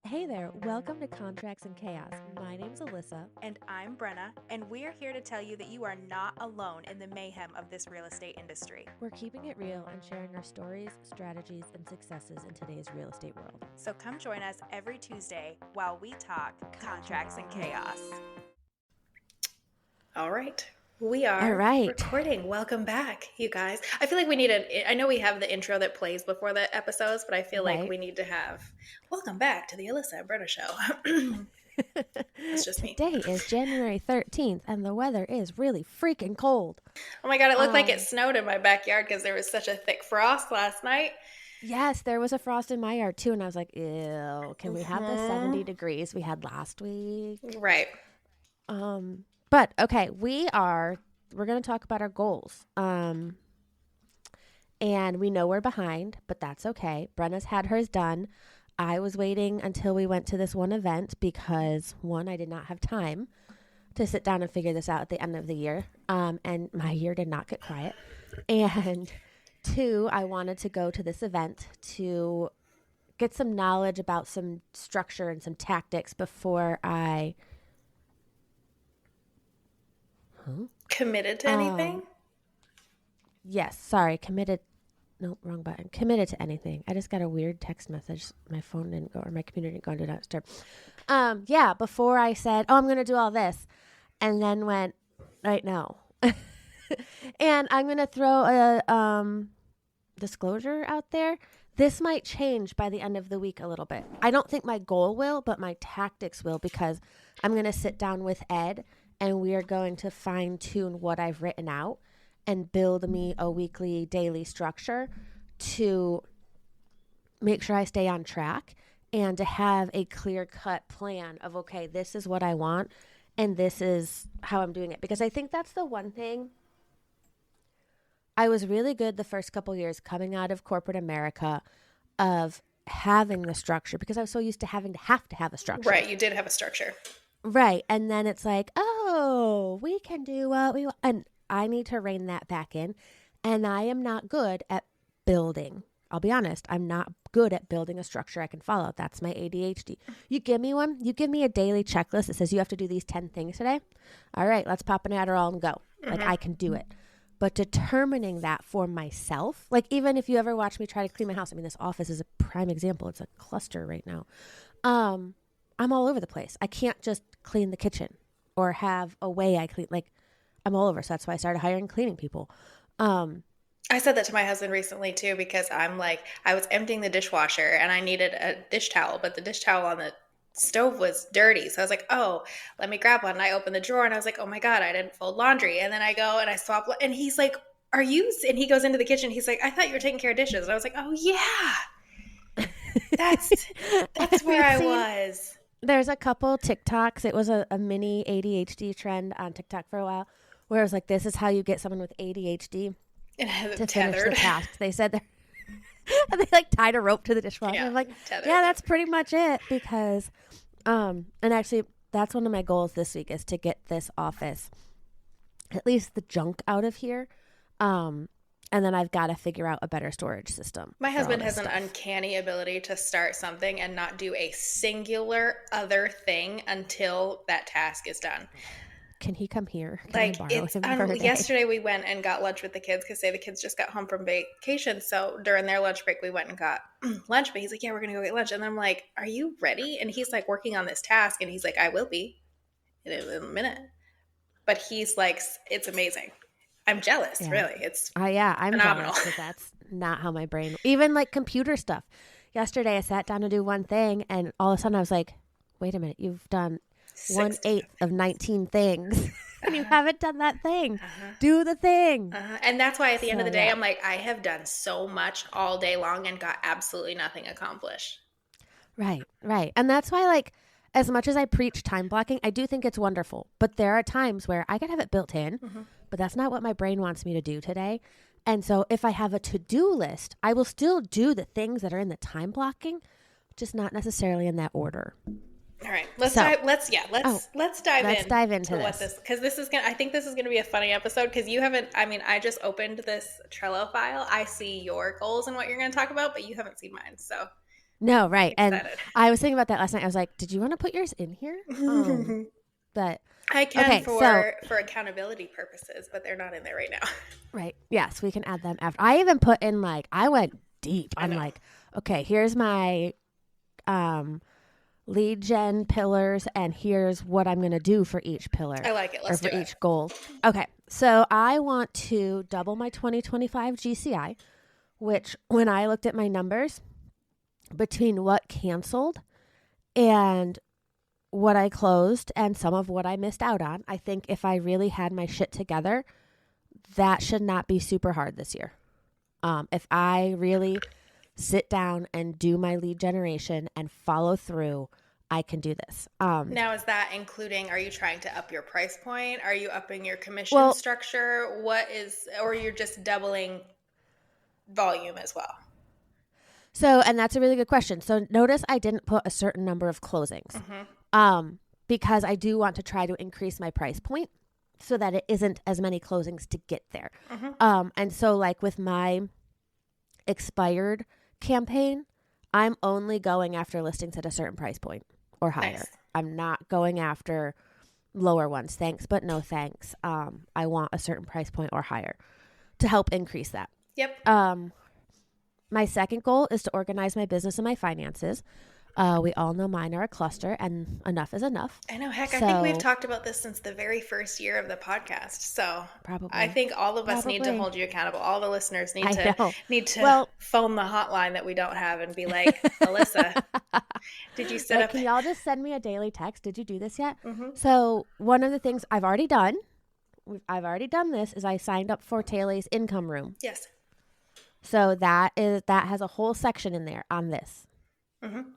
Hey there, welcome to Contracts and Chaos. My name's Alyssa. And I'm Brenna, and we're here to tell you that you are not alone in the mayhem of this real estate industry. We're keeping it real and sharing our stories, strategies, and successes in today's real estate world. So come join us every Tuesday while we talk contracts and chaos. All right. We are recording. Welcome back, you guys. I feel like we need I know we have the intro that plays before the episodes, but I feel like we need to have welcome back to the Alyssa and Brenna show. That's just me. Today is January 13th, and the weather is really freaking cold. Oh my God, it looked like it snowed in my backyard because there was such a thick frost last night. Yes, there was a frost in my yard too, and I was like, ew, can we have the 70 degrees we had last week? Right. But okay, we're going to talk about our goals. And we know we're behind, but that's okay. Brenna's had hers done. I was waiting until we went to this one event because, one, I did not have time to sit down and figure this out at the end of the year. And my year did not get quiet. And two, I wanted to go to this event to get some knowledge about some structure and some tactics before I committed to anything? Yes, sorry, committed. Nope, wrong button. Committed to anything. I just got a weird text message. My phone didn't go, or my computer didn't go into that disturb. Yeah, before I said, oh, I'm going to do all this, and then went, right, no. And I'm going to throw a disclosure out there. This might change by the end of the week a little bit. I don't think my goal will, but my tactics will, because I'm going to sit down with Ed, and we are going to fine tune what I've written out and build me a weekly, daily structure to make sure I stay on track and to have a clear-cut plan of, okay, this is what I want and this is how I'm doing it. Because I think that's the one thing. I was really good the first couple years coming out of corporate America of having the structure because I was so used to having to have a structure. Right, you did have a structure. Right, and then it's like, oh, we can do what we want. And I need to rein that back in. And I am not good at building. I'll be honest. I'm not good at building a structure I can follow. That's my ADHD. You give me one. You give me a daily checklist that says you have to do these 10 things today. All right, let's pop an Adderall and go. Like, I can do it. But determining that for myself, like even if you ever watch me try to clean my house, I mean, this office is a prime example. It's a cluster right now. I'm all over the place. I can't just clean the kitchen or have a way I clean. Like, I'm all over. So that's why I started hiring cleaning people. I said that to my husband recently too, because I'm like, I was emptying the dishwasher and I needed a dish towel, but the dish towel on the stove was dirty. So I was like, oh, let me grab one. And I opened the drawer and I was like, oh my God, I didn't fold laundry. And then I go and I swap. And he's like, are you? And he goes into the kitchen. He's like, I thought you were taking care of dishes. And I was like, oh yeah, that's where I was. There's a couple TikToks. It was a mini ADHD trend on TikTok for a while where it was like, this is how you get someone with ADHD to finish the task. They said they like tied a rope to the dishwasher. Yeah, I'm like, tethered. Yeah, that's pretty much it. Because, and actually that's one of my goals this week is to get this office, at least the junk out of here. And then I've got to figure out a better storage system. My husband has an uncanny ability to start something and not do a singular other thing until that task is done. Can he come here? Like, yesterday we went and got lunch with the kids because the kids just got home from vacation. So during their lunch break, we went and got lunch. But he's like, yeah, we're going to go get lunch. And I'm like, are you ready? And he's like working on this task. And he's like, I will be in a minute. But he's like, it's amazing. I'm jealous, really. It's I'm phenomenal. Jealous because that's not how my brain, even like computer stuff. Yesterday I sat down to do one thing and all of a sudden I was like, wait a minute, you've done 1/8 of 19 things and you haven't done that thing. Do the thing. And that's why at the end of the day, I'm like, I have done so much all day long and got absolutely nothing accomplished. Right. And that's why, like, as much as I preach time blocking, I do think it's wonderful. But there are times where I could have it built in, but that's not what my brain wants me to do today. And so if I have a to-do list, I will still do the things that are in the time blocking, just not necessarily in that order. All right, let's dive into this, because I think this is gonna be a funny episode because you haven't. I mean, I just opened this Trello file. I see your goals and what you're gonna talk about, but you haven't seen mine. So No, right. And Excited. I was thinking about that last night. I was like, did you want to put yours in here? But I can okay, so for accountability purposes, but they're not in there right now. right. Yes, we can add them after. I even put in like I went deep. I I'm know. like, okay, here's my lead gen pillars and here's what I'm going to do for each pillar I like it. or Let's do for it. each goal. Okay. So I want to double my 2025 GCI, which when I looked at my numbers between what canceled and what I closed and some of what I missed out on, I think if I really had my shit together, that should not be super hard this year. If I really sit down and do my lead generation and follow through, I can do this. Now, is that including, are you trying to up your price point? Are you upping your commission Well, structure? Or you're just doubling volume as well? so, and that's a really good question. So notice I didn't put a certain number of closings, because I do want to try to increase my price point so that it isn't as many closings to get there. And so like with my expired campaign, I'm only going after listings at a certain price point or higher. Nice. I'm not going after lower ones. Thanks, but no thanks. I want a certain price point or higher to help increase that. Yep. My second goal is to organize my business and my finances. We all know mine are a cluster, and enough is enough. I know. Heck, I think we've talked about this since the very first year of the podcast. So Probably. I think all of us need to hold you accountable. All the listeners need to Well, phone the hotline that we don't have and be like, Alyssa, did you set up? Can y'all just send me a daily text? Did you do this yet? So one of the things I've already done this is I signed up for Taylor's income room. Yes. So that has a whole section in there on this.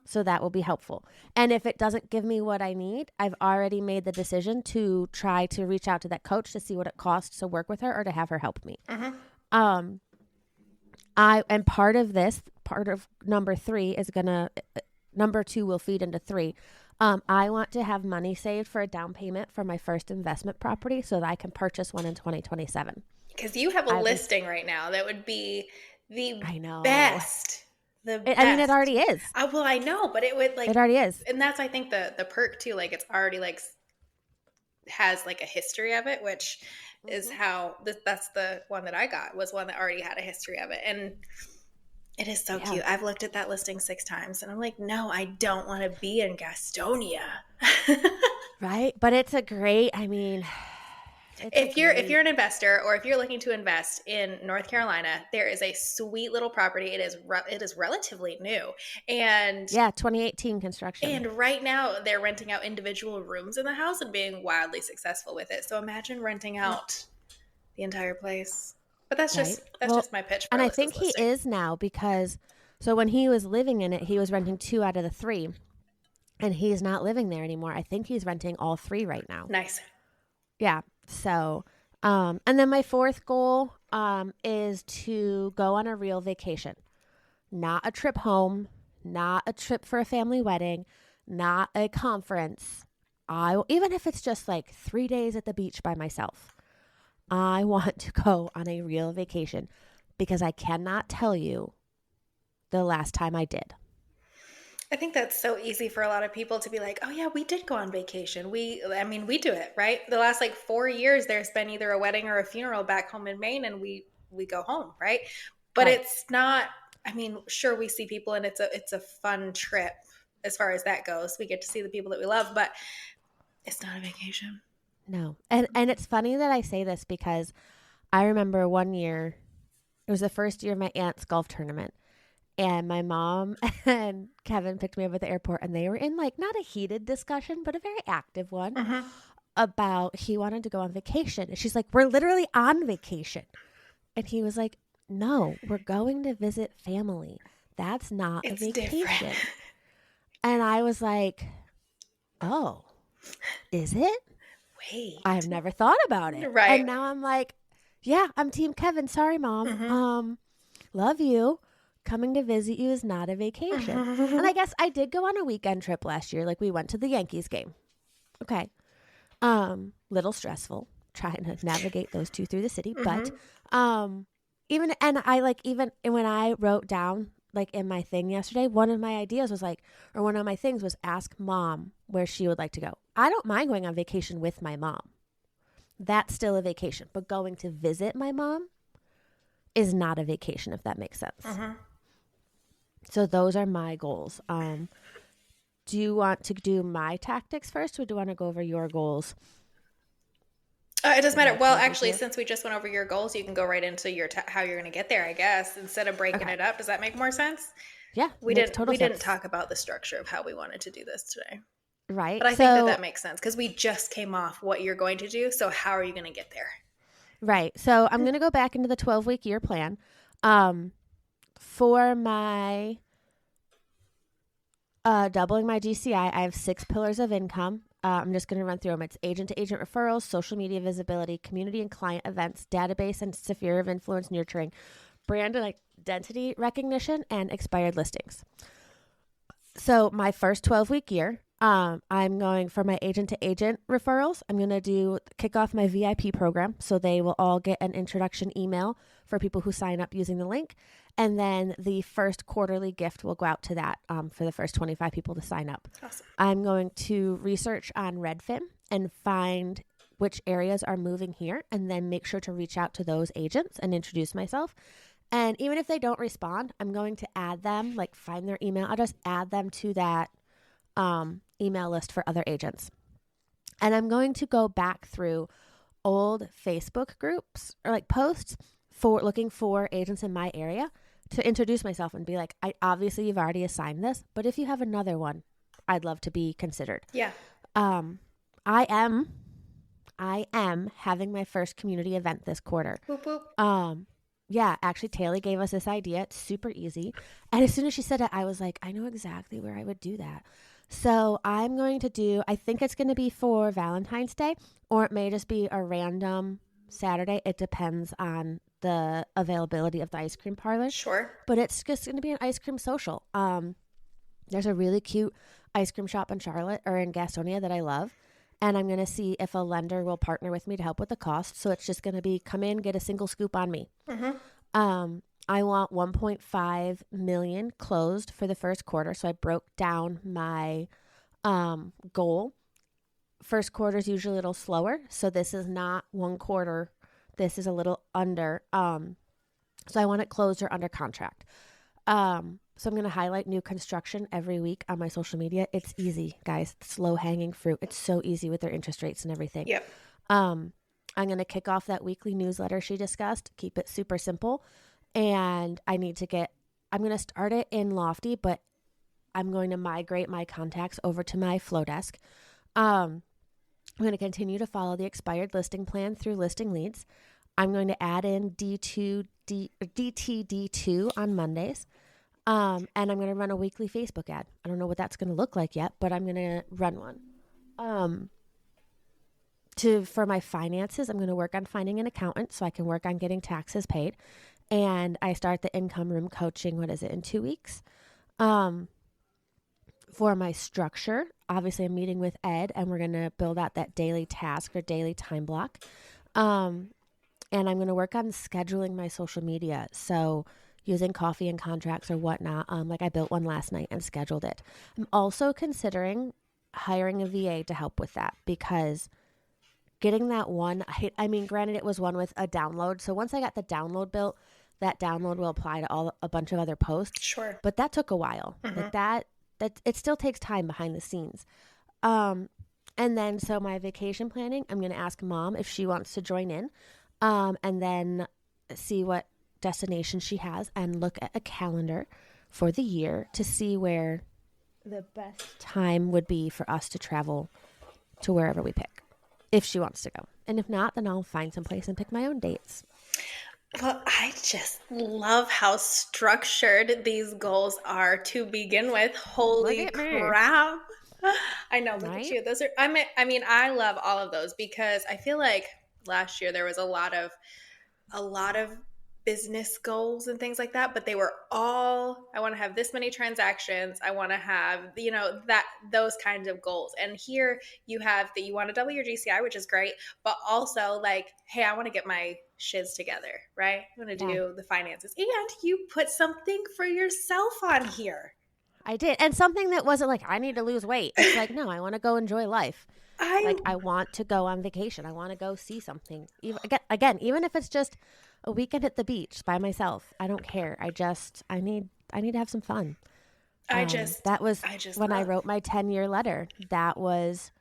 So that will be helpful. And if it doesn't give me what I need, I've already made the decision to try to reach out to that coach to see what it costs to work with her or to have her help me. And part of number 3 is number 2 will feed into 3. I want to have money saved for a down payment for my first investment property so that I can purchase one in 2027. Because you have a listing right now that would be the best. I mean, it already is. Well, I know, but it would it already is. And that's, I think, the perk too. Like, it's already has like a history of it, which is how that's the one that I got, was one that already had a history of it. And it is so cute. I've looked at that listing 6 times and I'm like, no, I don't want to be in Gastonia. Right. But it's a great, I mean, if you're an investor or if you're looking to invest in North Carolina, there is a sweet little property. It is relatively new, and 2018 construction. And right now they're renting out individual rooms in the house and being wildly successful with it. So imagine renting out the entire place. But that's just my pitch. And I think he is now, because so when he was living in it, he was renting 2 out of the 3, and he's not living there anymore. I think he's renting all 3 right now. Nice. Yeah. So, and then my 4th goal is to go on a real vacation, not a trip home, not a trip for a family wedding, not a conference. Even if it's just like 3 days at the beach by myself, I want to go on a real vacation, because I cannot tell you the last time I did. I think that's so easy for a lot of people to be like, oh yeah, we did go on vacation. We do it, right? The last 4 years, there's been either a wedding or a funeral back home in Maine, and we go home, right? But It's not, sure, we see people and it's a fun trip as far as that goes. We get to see the people that we love, but it's not a vacation. No. And it's funny that I say this, because I remember one year, it was the first year of my aunt's golf tournament. And my mom and Kevin picked me up at the airport, and they were in not a heated discussion, but a very active one about he wanted to go on vacation. And she's like, we're literally on vacation. And he was like, no, we're going to visit family. That's not a vacation. Different. And I was like, oh, is it? Wait. I've never thought about it. Right. And now I'm like, yeah, I'm Team Kevin. Sorry, Mom. Love you. Coming to visit you is not a vacation. And I guess I did go on a weekend trip last year. We went to the Yankees game. Okay. Little stressful trying to navigate those 2 through the city. But even when I wrote down like in my thing yesterday, one of my ideas was like, or one of my things was ask mom where she would like to go. I don't mind going on vacation with my mom. That's still a vacation. But going to visit my mom is not a vacation, if that makes sense. Mm-hmm. So those are my goals. Do you want to do my tactics first, or do you want to go over your goals? It doesn't matter. Well, 12 week actually, year? since we just went over your goals, you can go right into your how you're going to get there, I guess, instead of breaking Okay. it up. Does that make more sense? Yeah, We makes didn't total we didn't sense. talk about the structure of how we wanted to do this today. Right. But I think that So, that makes sense because we just came off what you're going to do. So how are you going to get there? right. So I'm going to go back into the 12-week year plan. Um, for my doubling my GCI, I have 6 pillars of income. I'm just going to run through them. It's agent to agent referrals, social media visibility, community and client events, database and sphere of influence nurturing, brand and identity recognition, and expired listings. So my first 12-week year, I'm going for my agent to agent referrals. I'm going to kick off my VIP program. So they will all get an introduction email for people who sign up using the link. And then the first quarterly gift will go out to that for the first 25 people to sign up. Awesome. I'm going to research on Redfin and find which areas are moving here, and then make sure to reach out to those agents and introduce myself. And even if they don't respond, I'm going to add them, like find their email. I'll just add them to that email list for other agents. And I'm going to go back through old Facebook groups or like posts for looking for agents in my area to introduce myself and be like, obviously you've already assigned this, but if you have another one, I'd love to be considered. Yeah. I am having my first community event this quarter. Boop, boop. Yeah, actually, Taylor gave us this idea. It's super easy. And as soon as she said it, I was like, I know exactly where I would do that. So I think it's going to be for Valentine's Day, or it may just be a random Saturday. It depends on the availability of the ice cream parlor. Sure. But it's just going to be an ice cream social. There's a really cute ice cream shop in Charlotte or in Gastonia that I love. And I'm going to see if a lender will partner with me to help with the cost. So it's just going to be come in, get a single scoop on me. Mm-hmm. I want 1.5 million closed for the first quarter. So I broke down my goal. First quarter is usually a little slower. So this is not one quarter. This is a little under. So I want it closed or under contract. So I'm going to highlight new construction every week on my social media. It's easy, guys. It's low hanging fruit. It's so easy with their interest rates and everything. Yep. I'm going to kick off that weekly newsletter she discussed, keep it super simple. And I'm going to start it in Lofty, but I'm going to migrate my contacts over to my Flow Desk. I'm going to continue to follow the expired listing plan through listing leads. I'm going to add in DTD2 on Mondays. And I'm going to run a weekly Facebook ad. I don't know what that's going to look like yet, but I'm going to run one. For my finances, I'm going to work on finding an accountant so I can work on getting taxes paid. And I start the income room coaching, in 2 weeks? For my structure, obviously I'm meeting with Ed and we're going to build out that daily task or daily time block. And I'm going to work on scheduling my social media. So using coffee and contracts or whatnot. Like I built one last night and scheduled it. I'm also considering hiring a VA to help with that because getting that one, granted it was one with a download. So once I got the download built, that download will apply to a bunch of other posts. Sure. But that took a while. Mm-hmm. Like that it still takes time behind the scenes. And then so my vacation planning, I'm going to ask mom if she wants to join in. And then see what destination she has and look at a calendar for the year to see where the best time would be for us to travel to wherever we pick, if she wants to go. And if not, then I'll find some place and pick my own dates. Well, I just love how structured these goals are to begin with. Holy crap. I know, look at you. Those are, I love all of those because I feel like last year there was a lot of business goals and things like that, but they were all, I want to have this many transactions. I want to have, those kinds of goals. And here you have that you want to double your GCI, which is great, but also like, hey, I want to get my shiz together, right? I want to do the finances. And you put something for yourself on here. I did. And something that wasn't like, I need to lose weight. It's like, no, I want to go enjoy life. I want to go on vacation. I want to go see something. Even if it's just a weekend at the beach by myself, I don't care. I need to have some fun. That was when I wrote my 10-year letter. That was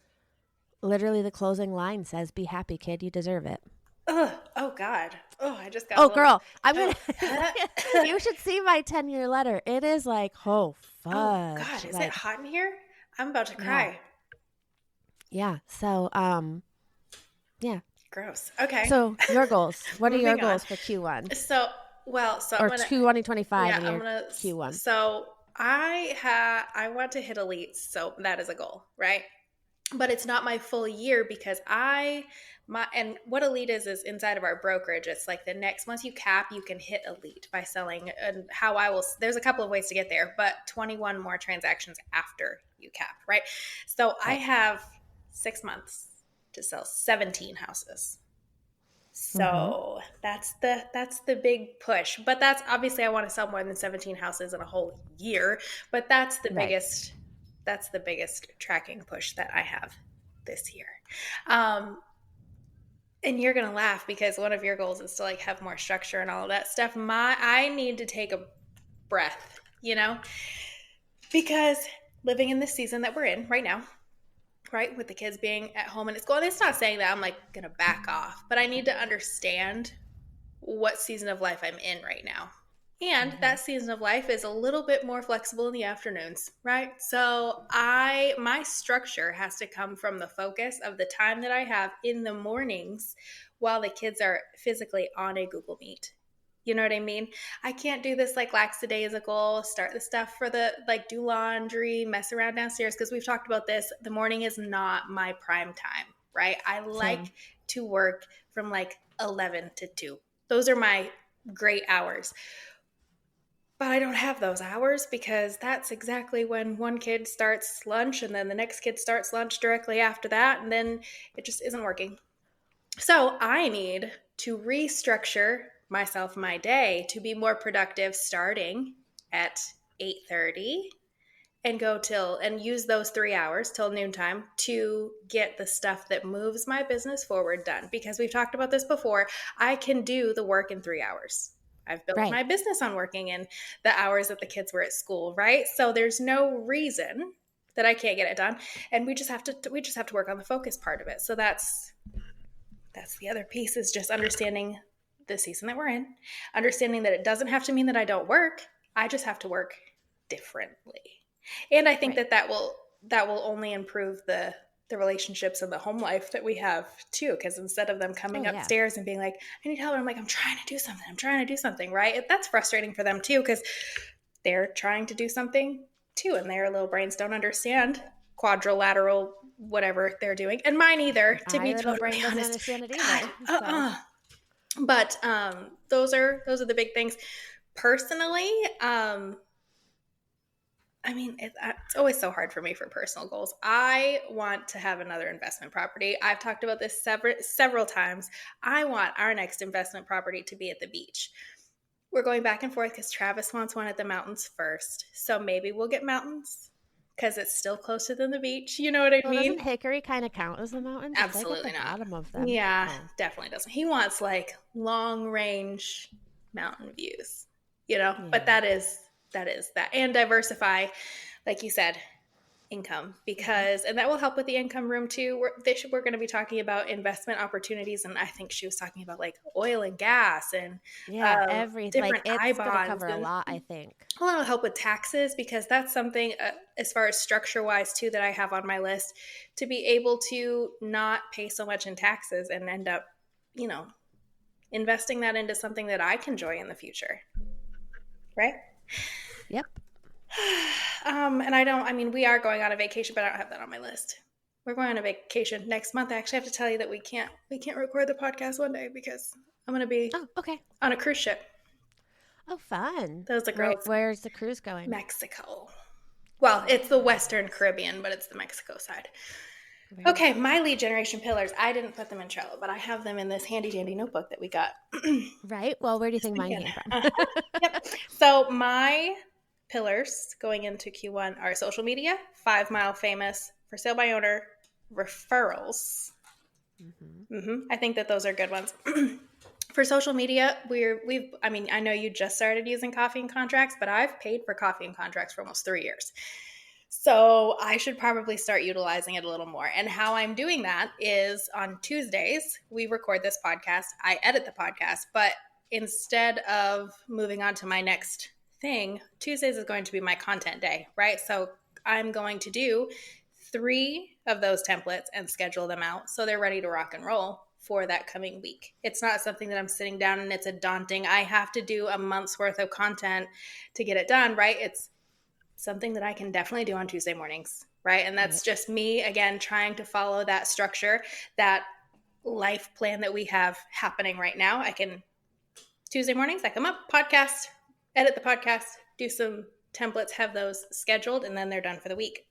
literally the closing line says, "Be happy, kid. You deserve it." Oh God. Oh, I just got. Oh, girl, I'm gonna. You should see my 10-year letter. It is like, oh fuck. Oh God, is it hot in here? I'm about to cry. Yeah. So, yeah. Gross. Okay. So your goals. What are your goals for Q1? So or 2025 in your Q1. So I want to hit elite. So that is a goal, right? But it's not my full year because and what elite is inside of our brokerage. It's like once you cap, you can hit elite by selling. And there's a couple of ways to get there, but 21 more transactions after you cap, right? So right. I have 6 months to sell 17 houses. So that's the big push. But that's obviously I want to sell more than 17 houses in a whole year. But that's the biggest. That's the biggest tracking push that I have this year. And you're gonna laugh because one of your goals is to like have more structure and all of that stuff. I need to take a breath, because living in this season that we're in right now, right, with the kids being at home and it's going, it's not saying that I'm like gonna back off, but I need to understand what season of life I'm in right now. And that season of life is a little bit more flexible in the afternoons, right? So my structure has to come from the focus of the time that I have in the mornings while the kids are physically on a Google Meet. You know what I mean? I can't do this like lackadaisical, start the stuff for do laundry, mess around downstairs, because we've talked about this. The morning is not my prime time, right? I like to work from like 11 to 2. Those are my great hours. But I don't have those hours because that's exactly when one kid starts lunch and then the next kid starts lunch directly after that. And then it just isn't working. So I need to restructure myself, my day to be more productive starting at 8:30 and go and use those 3 hours till noontime to get the stuff that moves my business forward done. Because we've talked about this before. I can do the work in 3 hours. I've built my business on working in the hours that the kids were at school, right? So there's no reason that I can't get it done. And we just have to work on the focus part of it. So that's the other piece, is just understanding the season that we're in, understanding that it doesn't have to mean that I don't work. I just have to work differently. And I think that will only improve the relationships and the home life that we have too, because instead of them coming upstairs and being like, I need help, I'm like, I'm trying to do something, right? That's frustrating for them too, because they're trying to do something too and their little brains don't understand quadrilateral whatever they're doing, and mine either, to be totally honest. But those are the big things. Personally, it's always so hard for me for personal goals. I want to have another investment property. I've talked about this several times. I want our next investment property to be at the beach. We're going back and forth because Travis wants one at the mountains first. So maybe we'll get mountains because it's still closer than the beach. You know what I mean? Doesn't Hickory kind of count as the mountains? Absolutely it's like not. At the bottom of them. Yeah, Definitely doesn't. He wants like long range mountain views, but that is that. And diversify, like you said, income, because, and that will help with the income room too. We're going to be talking about investment opportunities. And I think she was talking about like oil and gas and everything. Like it's going to cover a lot, I think. Well, it'll help with taxes, because that's something as far as structure wise too, that I have on my list, to be able to not pay so much in taxes and end up, investing that into something that I can enjoy in the future. Right? Yep. And we are going on a vacation, but I don't have that on my list. We're going on a vacation next month. I actually have to tell you that we can't record the podcast one day because I'm going to be on a cruise ship. Oh, fun. Those are girls. Where's the cruise going? Mexico. Well, it's the Western Caribbean, but it's the Mexico side. Very Okay, nice. my lead generation pillars. I didn't put them in Trello, but I have them in this handy dandy notebook that we got. Right. Well, where do you think mine Weekend. came from? Yep. So my pillars going into Q1 are social media, 5 Mile Famous, for sale by owner, referrals. I think that those are good ones. For social media, I know you just started using Coffee and Contracts, but I've paid for Coffee and Contracts for almost 3 years. So I should probably start utilizing it a little more. And how I'm doing that is on Tuesdays, we record this podcast. I edit the podcast, but instead of moving on to my next thing, Tuesdays is going to be my content day, right? So I'm going to do 3 of those templates and schedule them out so they're ready to rock and roll for that coming week. It's not something that I'm sitting down and it's a daunting, I have to do a month's worth of content to get it done, right? It's something that I can definitely do on Tuesday mornings, right? And that's just me, again, trying to follow that structure, that life plan that we have happening right now. Tuesday mornings, I come up, podcast, edit the podcast, do some templates, have those scheduled, and then they're done for the week.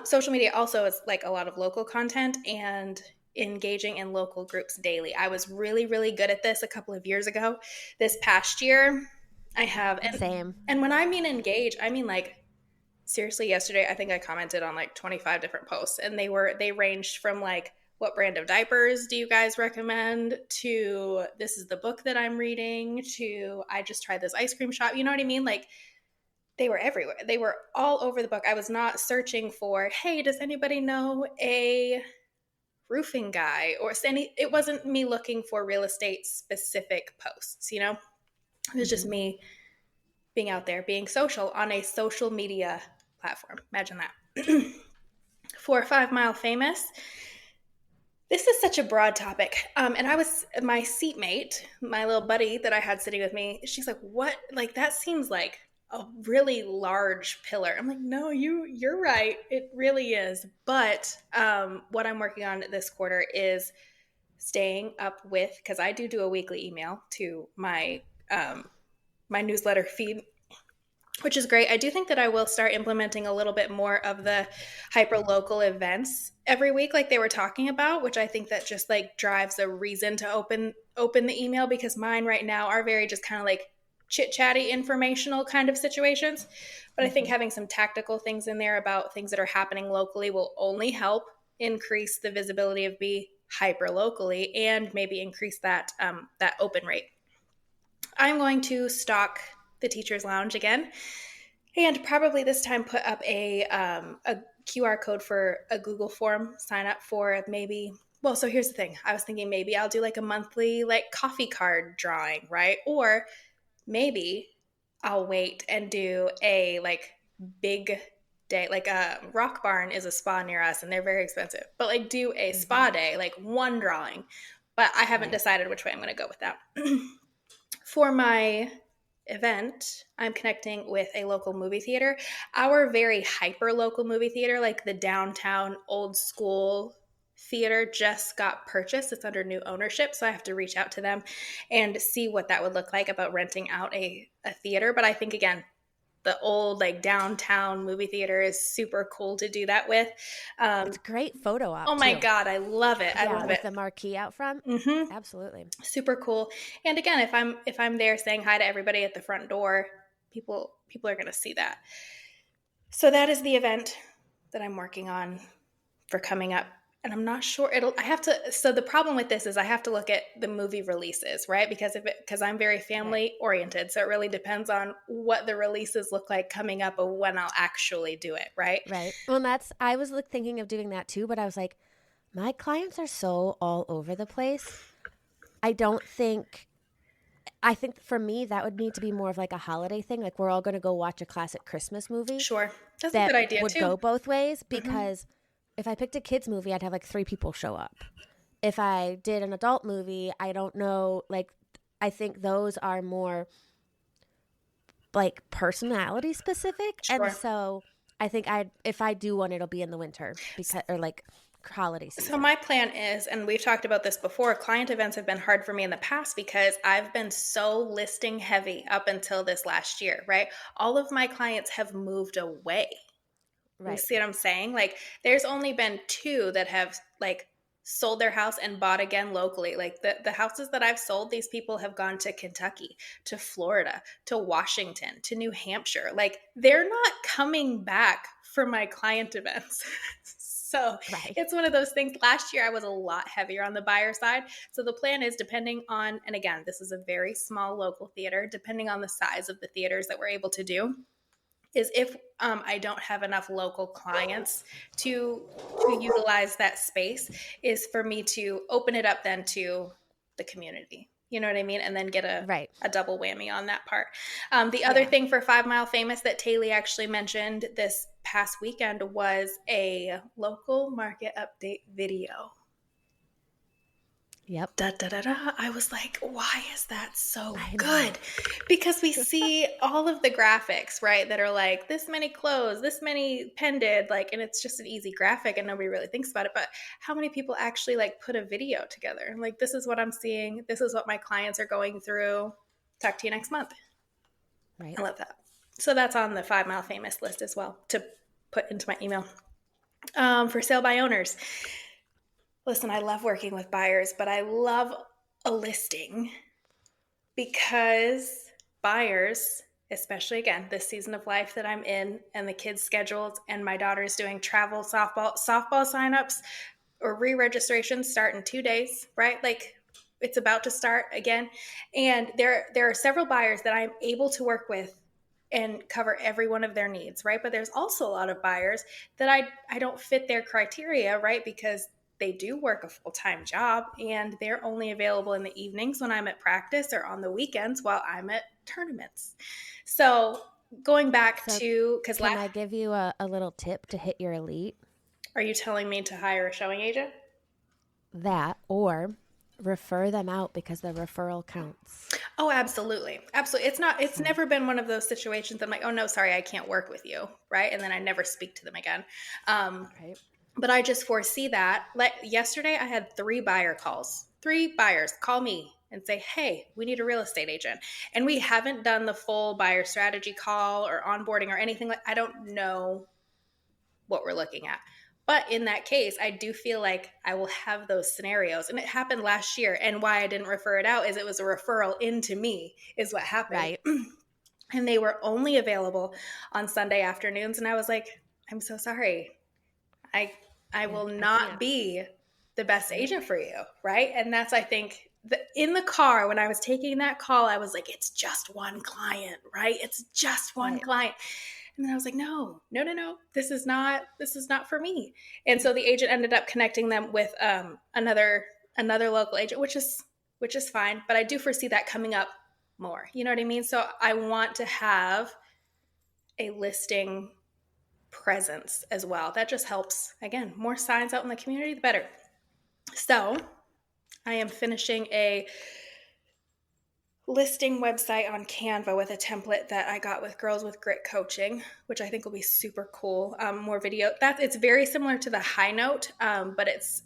Social media also is like a lot of local content and engaging in local groups daily. I was really, really good at this a couple of years ago. This past year, I have. Same. And when I mean engage, I mean like seriously, yesterday I think I commented on like 25 different posts, and they ranged from like, what brand of diapers do you guys recommend, to this is the book that I'm reading, to I just tried this ice cream shop. You know what I mean? Like, they were everywhere. They were all over the book. I was not searching for, hey, does anybody know a roofing guy or any, it wasn't me looking for real estate specific posts, you know? It was just me being out there, being social on a social media platform. Imagine that. For 5 Mile Famous, this is such a broad topic. And my seatmate, my little buddy that I had sitting with me, she's like, what? Like, that seems like a really large pillar. I'm like, no, you're right. It really is. But what I'm working on this quarter is staying up with, because I do a weekly email to my my newsletter feed, which is great. I do think that I will start implementing a little bit more of the hyper local events every week, like they were talking about, which I think that just like drives a reason to open the email, because mine right now are very just kind of like chit chatty informational kind of situations. But I think having some tactical things in there about things that are happening locally will only help increase the visibility of me hyper locally, and maybe increase that that open rate. I'm going to stock the Teacher's Lounge again, and probably this time put up a QR code for a Google form sign up for maybe. Well, so here's the thing. I was thinking maybe I'll do like a monthly like coffee card drawing, right? Or maybe I'll wait and do a like big day, like a Rock Barn is a spa near us and they're very expensive, but like do a spa day, like one drawing. But I haven't decided which way I'm going to go with that. For my event, I'm connecting with a local movie theater. Our very hyper local movie theater, like the downtown old school theater, just got purchased. It's under new ownership, so I have to reach out to them and see what that would look like about renting out a theater. But I think, again, the old like downtown movie theater is super cool to do that with. It's a great photo op. Oh my God, I love it. I love with it. the marquee out front. Absolutely. Super cool. And again, if I'm there saying hi to everybody at the front door, people are going to see that. So that is the event that I'm working on for coming up. And I'm not sure so the problem with this is I have to look at the movie releases, right? Because I'm very family oriented. So it really depends on what the releases look like coming up of when I'll actually do it, right? Right. Well, I was thinking of doing that too, but I was like, my clients are so all over the place. I think for me, that would need to be more of like a holiday thing. Like we're all going to go watch a classic Christmas movie. Sure. That's a good idea would too. Go both ways, because if I picked a kid's movie, I'd have like 3 people show up. If I did an adult movie, I don't know, like I think those are more like personality specific. Sure. And so I think if I do one, it'll be in the winter, because or like holiday So season. my plan is, and we've talked about this before, client events have been hard for me in the past because I've been so listing heavy up until this last year, right? All of my clients have moved away. You Right. see what I'm saying? Like, there's only been two that have like sold their house and bought again locally. Like the houses that I've sold, these people have gone to Kentucky, to Florida, to Washington, to New Hampshire. Like, they're not coming back for my client events. So Right. it's one of those things. Last year, I was a lot heavier on the buyer side. So the plan is, depending on, and again, this is a very small local theater, depending on the size of the theaters that we're able to do, is if I don't have enough local clients to utilize that space, is for me to open it up then to the community. You know what I mean? And then get Right. a double whammy on that part. The other Yeah. thing for 5 Mile Famous that Taylor actually mentioned this past weekend was a local market update video. Yep. Da, da, da, da. I was like, why is that so I know. good? Because we see all of the graphics, right, that are like this many clothes, this many pended, like, and it's just an easy graphic and nobody really thinks about it. But how many people actually like put a video together? Like, this is what I'm seeing. This is what my clients are going through. Talk to you next month. Right. I love that. So that's on the 5 Mile Famous list as well to put into my email. For sale by owners. Listen, I love working with buyers, but I love a listing because buyers, especially again, this season of life that I'm in and the kids' schedules, and my daughter's doing travel softball signups or re-registrations start in 2 days, right? Like, it's about to start again. And there are several buyers that I'm able to work with and cover every one of their needs, right? But there's also a lot of buyers that I don't fit their criteria, right? Because they do work a full-time job and they're only available in the evenings when I'm at practice or on the weekends while I'm at tournaments. So going back So to, because can I give you a little tip to hit your elite? are you telling me to hire a showing agent? That or refer them out because the referral counts. Oh, absolutely. Absolutely. It's So, never been one of those situations I'm like, oh no, sorry, I can't work with you. Right. And then I never speak to them again. Um, right. but I just foresee that. Like yesterday, I had 3 buyer calls. 3 buyers call me and say, hey, we need a real estate agent. And we haven't done the full buyer strategy call or onboarding or anything. Like, I don't know what we're looking at. But in that case, I do feel like I will have those scenarios. And it happened last year. And why I didn't refer it out is it was a referral into me, is what happened. Right. And they were only available on Sunday afternoons. And I was like, I'm so sorry. I I Yeah, will I not can't. be the best Right. agent for you, right? And that's, I think, in the car when I was taking that call, I was like, it's just one client, right? It's just one Right. client. And then I was like, no, no, no, no, this is not for me. And so the agent ended up connecting them with another local agent, which is fine. But I do foresee that coming up more. You know what I mean? So I want to have a listing presence as well. That just helps. Again, more signs out in the community, the better. So I am finishing a listing website on Canva with a template that I got with Girls with Grit coaching, which I think will be super cool. More video. It's very similar to the High Note, but it's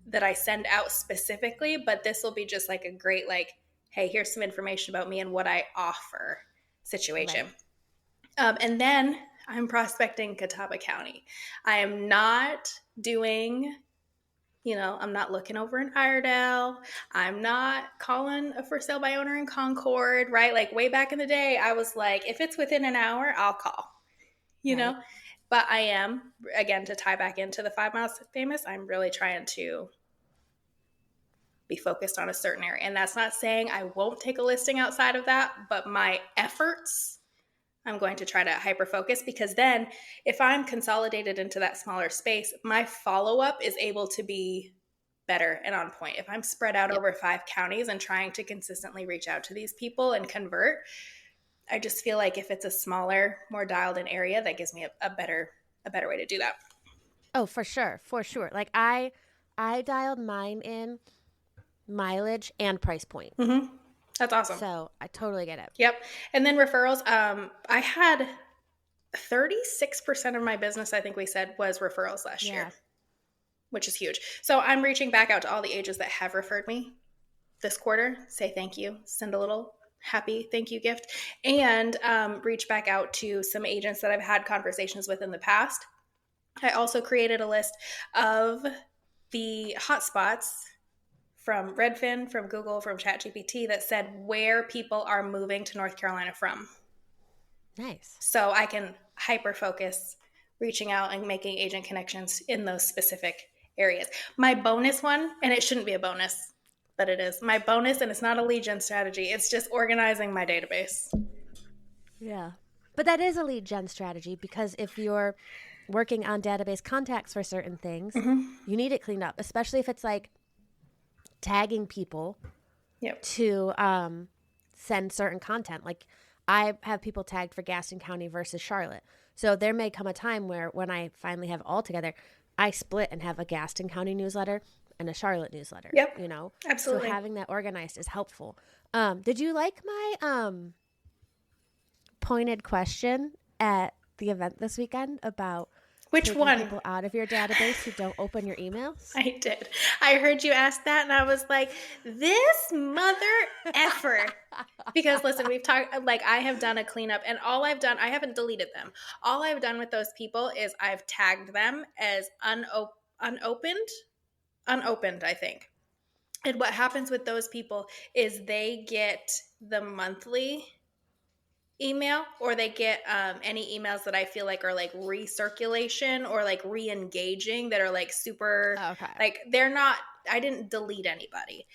that I send out specifically. But this will be just like a great, like, hey, here's some information about me and what I offer situation. Right. And then I'm prospecting Catawba County. I am not doing, I'm not looking over in Iredell. I'm not calling a for sale by owner in Concord, right? Like way back in the day, I was like, if it's within an hour, I'll call, you Right. know? But I am, again, to tie back into the 5 Mile Famous, I'm really trying to be focused on a certain area. And that's not saying I won't take a listing outside of that, but my efforts, I'm going to try to hyper focus, because then if I'm consolidated into that smaller space, my follow up is able to be better and on point. If I'm spread out Yep. over 5 counties and trying to consistently reach out to these people and convert, I just feel like if it's a smaller, more dialed in area, that gives me a better way to do that. Oh, for sure. For sure. Like I dialed mine in mileage and price point. Mm-hmm. That's awesome. So I totally get it. Yep. And then referrals. I had 36% of my business, I think we said, was referrals last year, Yeah. which is huge. So I'm reaching back out to all the agents that have referred me this quarter, say thank you, send a little happy thank you gift, and reach back out to some agents that I've had conversations with in the past. I also created a list of the hotspots from Redfin, from Google, from ChatGPT that said where people are moving to North Carolina from. Nice. So I can hyper focus reaching out and making agent connections in those specific areas. My bonus one, and it shouldn't be a bonus, but it is my bonus, and it's not a lead gen strategy. It's just organizing my database. Yeah. But that is a lead gen strategy, because if you're working on database contacts for certain things, you need it cleaned up, especially if it's like tagging people to send certain content. Like I have people tagged for Gaston County versus Charlotte. So there may come a time where when I finally have all together, I split and have a Gaston County newsletter and a Charlotte newsletter. Yep. You know? Absolutely. So having that organized is helpful. Did you like my pointed question at the event this weekend about which one? People out of your database who don't open your emails? I did. I heard you ask that, and I was like, this mother effer. Because listen, we've talked, like I have done a cleanup, and all I've done, I haven't deleted them. All I've done with those people is I've tagged them as unopened, I think. And what happens with those people is they get the monthly email, or they get any emails that I feel like are like recirculation or like re-engaging that are like super like they're not, I didn't delete anybody,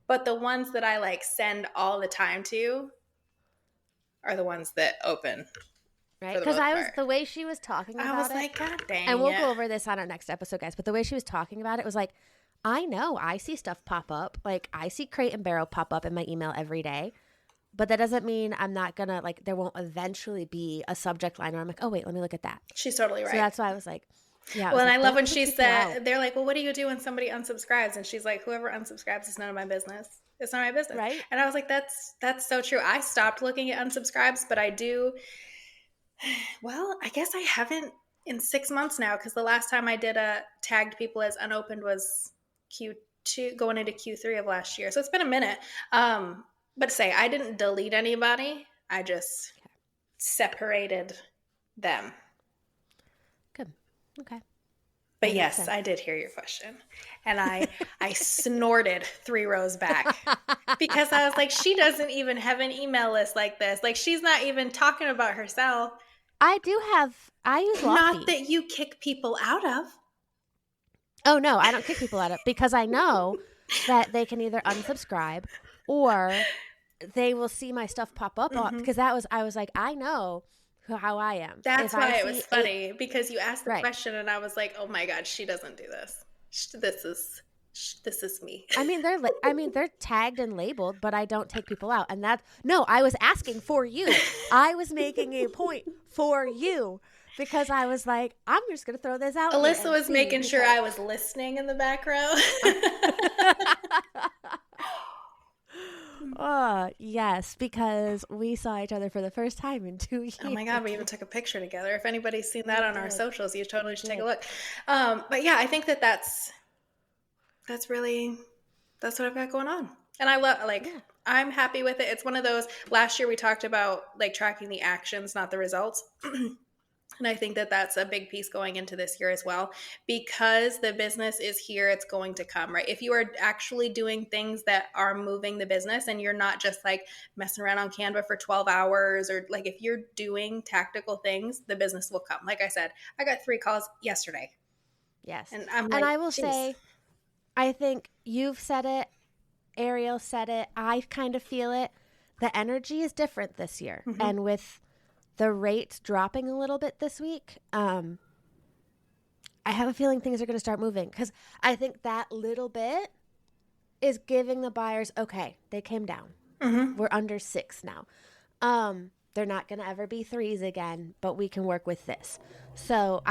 but the ones that I like send all the time to are the ones that open. Right, because the way she was talking about it, I was like, God dang and we'll go over this on our next episode, guys, but the way she was talking about it was like, I know I see stuff pop up, like I see Crate and Barrel pop up in my email every day. But that doesn't mean I'm not going to, like, there won't eventually be a subject line where I'm like, oh, wait, let me look at that. She's totally right. So that's why I was like, yeah. Well, and I love when she said, they're like, well, what do you do when somebody unsubscribes? And she's like, whoever unsubscribes is none of my business. It's not my business. Right. And I was like, that's so true. I stopped looking at unsubscribes, but I do. Well, I guess I haven't in 6 months now, because the last time I did a tagged people as unopened was Q2 going into Q3 of last year. So it's been a minute. But say I didn't delete anybody. I just separated them. Good. Okay. But yes, I did hear your question. And I snorted 3 rows back because I was like, she doesn't even have an email list like this. Like, she's not even talking about herself. I use Lofty. Not that you kick people out of. Oh, no, I don't kick people out of, because I know that they can either unsubscribe or they will see my stuff pop up, because I was like, I know how I am. That's why it was funny, because you asked the question and I was like, oh my God, she doesn't do this. This is me. I mean, they're tagged and labeled, but I don't take people out. And I was asking for you. I was making a point for you, because I was like, I'm just going to throw this out. Alyssa was making sure I was listening in the back row. Yes, because we saw each other for the first time in 2 years. Oh my God, we even took a picture together. If anybody's seen that on our socials, you totally should take a look. But yeah, I think that's what I've got going on. And I love, I'm happy with it. It's one of those, last year we talked about like tracking the actions, not the results. And I think that's a big piece going into this year as well, because the business is here, it's going to come, right? If you are actually doing things that are moving the business and you're not just like messing around on Canva for 12 hours, or like if you're doing tactical things, the business will come. Like I said, I got 3 calls yesterday. Yes. And I'm I will say, I think you've said it, Ariel said it, I kind of feel it. The energy is different this year. Mm-hmm. And with the rates dropping a little bit this week, I have a feeling things are going to start moving, because I think that little bit is giving the buyers, okay, they came down. Mm-hmm. We're under 6 now. They're not going to ever be 3s again, but we can work with this. So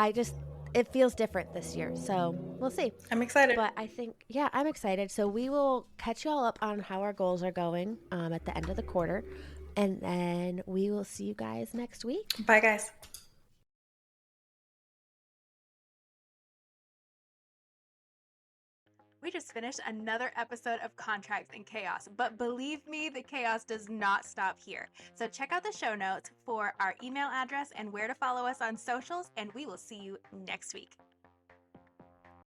it feels different this year. So we'll see. I'm excited. But I think, I'm excited. So we will catch you all up on how our goals are going at the end of the quarter. And then we will see you guys next week. Bye, guys. we just finished another episode of Contracts and Chaos. But believe me, the chaos does not stop here. So check out the show notes for our email address and where to follow us on socials, and we will see you next week.